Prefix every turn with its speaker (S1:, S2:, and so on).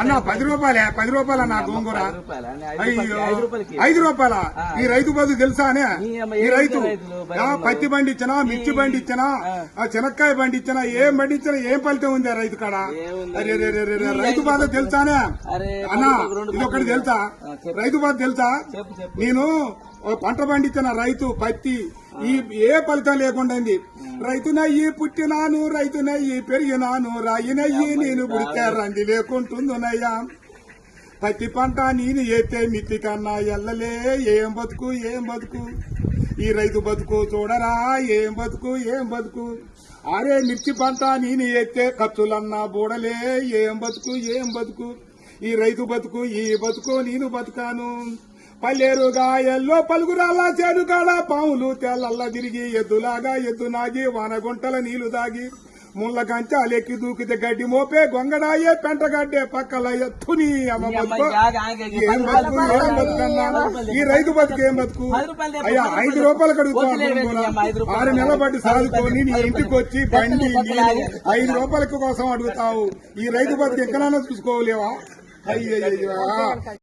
S1: అన్న 10 రూపాయలే 10 రూపాయల నా గోంగూర. అయ్యో 5 రూపాయల. ఈ రైతు బతుకు తెలుసానే? ఈ రైతు పత్తి బండి ఇచ్చినా, మిర్చి బండి ఇచ్చినా, చెనక్కాయ బండి ఇచ్చినా, ఏం బండి ఇచ్చినా ఏం ఫలితం ఉంది రైతు కాడ? అరే రైతు బాధ తెలుసానే అన్న? ఇది ఒకటి తెలుసా? రైతు బాధ తెలుసా? నేను పంట పండించిన రైతు పత్తి ఏ ఫలితం లేకుండా రైతునయ్యి పుట్టినాను, రైతునయ్యి పెరిగినాను, రాయినయ్యి నేను పుడితే రంది లేకుంటుందనయ్యా. పత్తి పంట నేను ఏతే మిత్తి కన్నా ఎల్లలే. ఏం బతుకు ఏం బతుకు ఈ రైతు బతుకు చూడరా, ఏం బతుకు ఏం బతుకు. అరే మిర్చి పంట నేను ఏతే ఖర్చులన్నా బూడలే. ఏం బతుకు ఏం బతుకు ఈ రైతు బతుకు. ఈ బతుకు నేను బతుకాను. పల్లెరుగా ఎల్లో పలుగురాల చేరుగాడ పాములు తెల్లల్లా తిరిగి ఎద్దులాగా ఎద్దు నాగి వానగుంటల నీళ్లు దాగి ముళ్ళ కంచాలెక్కి దూకితే గడ్డి మోపే గొంగడాయే పెంటగడ్డే పక్కల ఎత్తుని ఏం బతుకు ఏం బతుకన్నా ఈ రైతు బతుకు ఏం బతుకు. అయ్యా 5 రూపాయలు అడుగుతావు, 6 నెలల బట్టి సాదుకొని నీ ఇంటికి వచ్చి బండి 5 రూపాయల కోసం అడుగుతావు. ఈ రైతు బతుకు ఎక్కడైనా చూసుకోలేవా? అయ్యయ్యో.